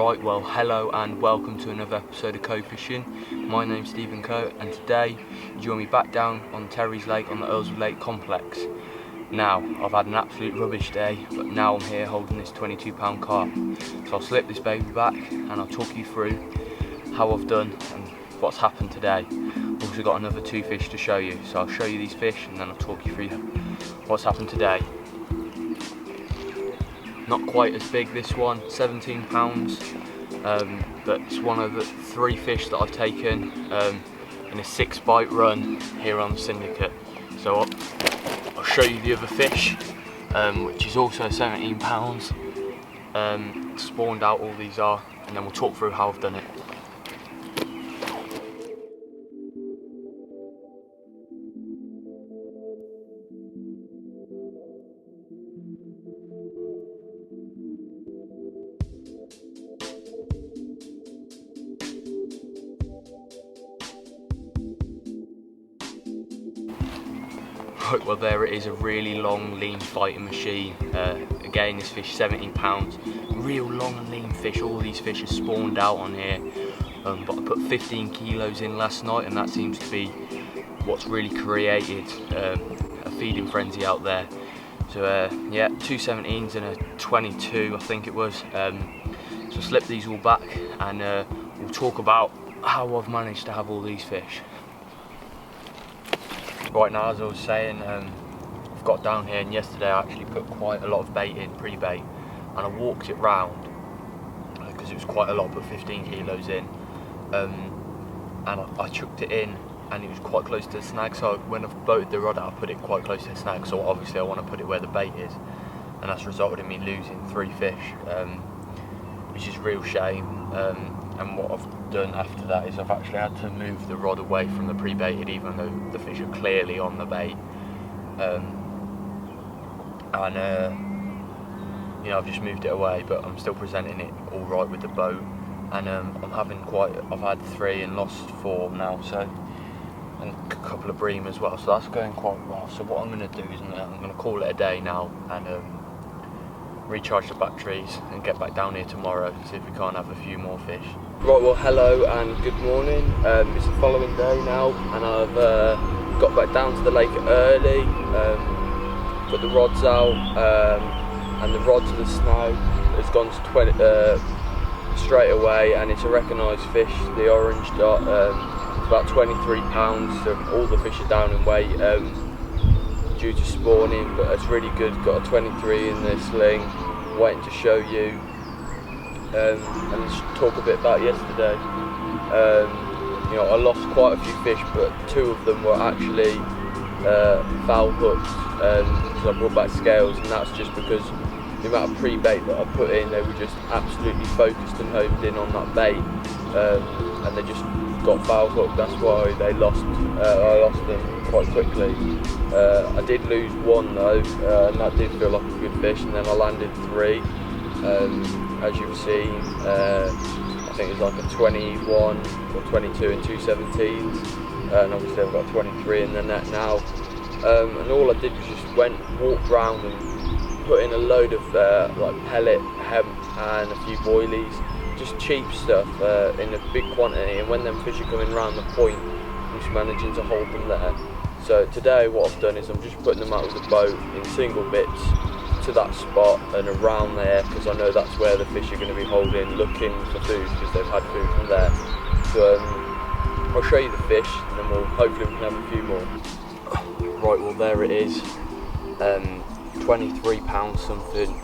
Right, well, hello and welcome to another episode of Coe Fishing. My name's Stephen Coe, and today you join me back down on Terry's Lake on the Earlswood Lake complex. Now, I've had an absolute rubbish day, but now I'm here holding this 22-pound carp. So I'll slip this baby back and I'll talk you through how I've done and what's happened today. I've also got another two fish to show you, so I'll show you these fish and then I'll talk you through what's happened today. Not quite as big, this one, 17 pounds, but it's one of the three fish that I've taken in a 6-bite run here on the syndicate. So I'll show you the other fish, which is also 17 pounds. Spawned out all these are, and then we'll talk through how I've done it. Right, well, there it is, a really long, lean fighting machine. Again, this fish 17 pounds, real long and lean fish. All these fish are spawned out on here, but I put 15 kilos in last night, and that seems to be what's really created a feeding frenzy out there. So yeah, two 17s and a 22, I think it was. So slip these all back, and we'll talk about how I've managed to have all these fish. Right, now, as I was saying, I've got down here, and yesterday I actually put quite a lot of bait in, pre-bait, and I walked it round because it was quite a lot, put 15 kilos in, and I chucked it in, and it was quite close to the snag. So when I've boated the rod out, I put it quite close to the snag, so obviously I want to put it where the bait is, and that's resulted in me losing 3 fish, which is a real shame. And what I've done after that is I've actually had to move the rod away from the pre-baited, even though the fish are clearly on the bait. You know, I've just moved it away, but I'm still presenting it all right with the boat. And I've had 3 and lost 4 now, so, and a couple of bream as well. So that's going quite well. So what I'm going to do is I'm going to call it a day now and recharge the batteries and get back down here tomorrow, see if we can't have a few more fish. Right, well, hello and good morning. It's the following day now, and I've got back down to the lake early, put the rods out, and the rod to the snag has gone to 20 straight away, and it's a recognised fish, the orange dot. It's about 23 pounds, so all the fish are down in weight due to spawning, but it's really good. Got a 23 in the sling, waiting to show you. And let's talk a bit about yesterday. You know, I lost quite a few fish, but 2 of them were actually foul hooked, because I brought back scales, and that's just because the amount of pre-bait that I put in, they were just absolutely focused and homed in on that bait, and they just got foul hooked. That's why they lost. I lost them quite quickly. I did lose 1 though, and that did feel like a good fish, and then I landed 3. As you've seen, I think it was like a 21 or 22 and 2 17s, and obviously I've got 23 in the net now. And all I did was just walked around and put in a load of like pellet, hemp, and a few boilies, just cheap stuff in a big quantity. And when them fish are coming round the point, I'm just managing to hold them there. So today what I've done is I'm just putting them out of the boat in single bits to that spot and around there, because I know that's where the fish are going to be holding, looking for food, because they've had food from there. So I'll show you the fish, and then hopefully we can have a few more. Right, well, there it is, 23 pounds something.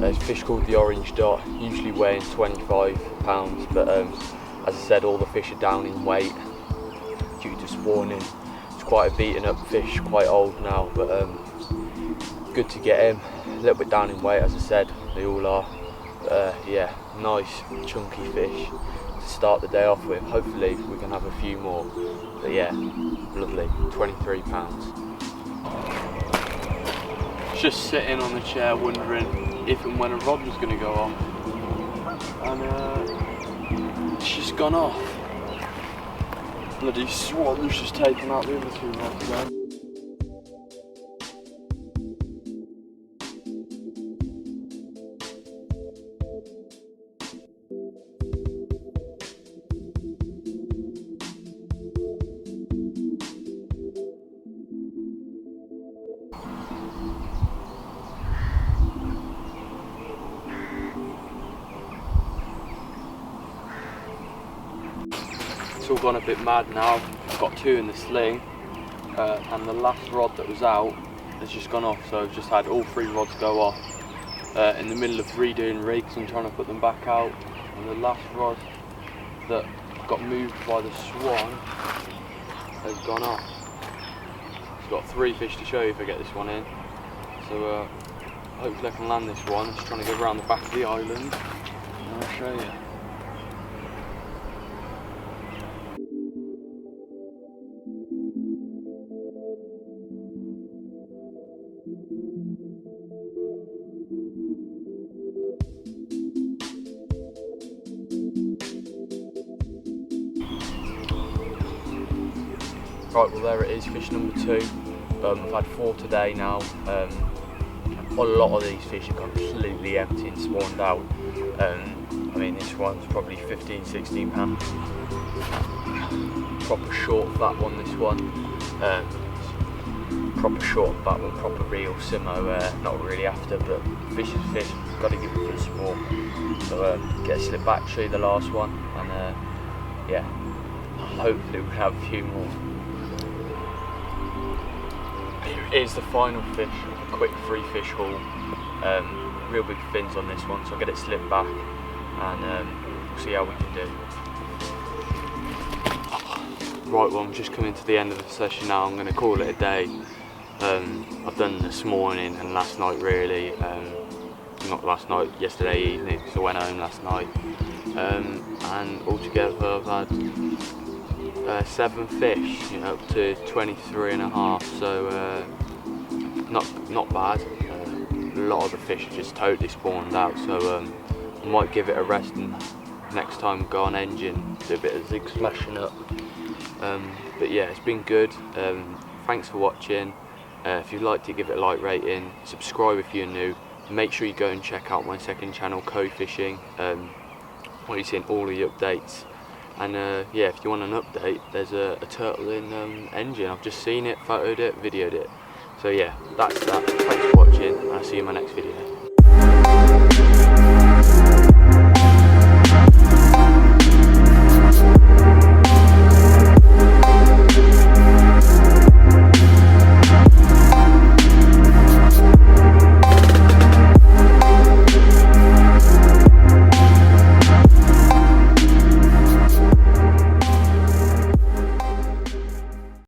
It's a fish called the orange dot, usually weighing 25 pounds, but as I said, all the fish are down in weight due to spawning. It's quite a beaten up fish, quite old now, but good to get him. A little bit down in weight, as I said, they all are. Yeah, nice chunky fish to start the day off with. Hopefully we can have a few more, but yeah, lovely. 23 pounds. Just sitting on the chair wondering if and when a rod was going to go off, and it's just gone off. Bloody swan's just taken out the other 2 rods then. It's all gone a bit mad now. I've got 2 in the sling, and the last rod that was out has just gone off, so I've just had all 3 rods go off. In the middle of redoing rigs and trying to put them back out, and the last rod that got moved by the swan has gone off. I've got 3 fish to show you if I get this one in, so hopefully I can land this one. I'm just trying to go around the back of the island and I'll show you. Right, well there it is, fish number 2. I've had 4 today now. A lot of these fish are completely empty and spawned out. I mean, this one's probably 15-16 pounds. Proper short fat one, this one. Proper short fat one, proper real Simo. Not really after, but fish is fish. Got to give it good sport. So get a slip back, show you the last one, and yeah, hopefully we'll have a few more. Here is the final fish, a quick 3 fish haul. Real big fins on this one, so I'll get it slipped back and we'll see how we can do. Right, well I'm just coming to the end of the session now. I'm going to call it a day. I've done this morning and last night really. Not last night, yesterday evening, so I went home last night. And altogether I've had 7 fish, you know, up to 23.5, so not bad. A lot of the fish are just totally spawned out, so I might give it a rest and next time go on engine, do a bit of zig smashing up. But yeah, it's been good. Thanks for watching. If you'd like to give it a like rating, subscribe if you're new. Make sure you go and check out my second channel, Coe Fishing, where you're seeing all of the updates. And yeah, if you want an update, there's a turtle in engine. I've just seen it, photoed it, videoed it. So yeah, that's that. Thanks for watching, and I'll see you in my next video.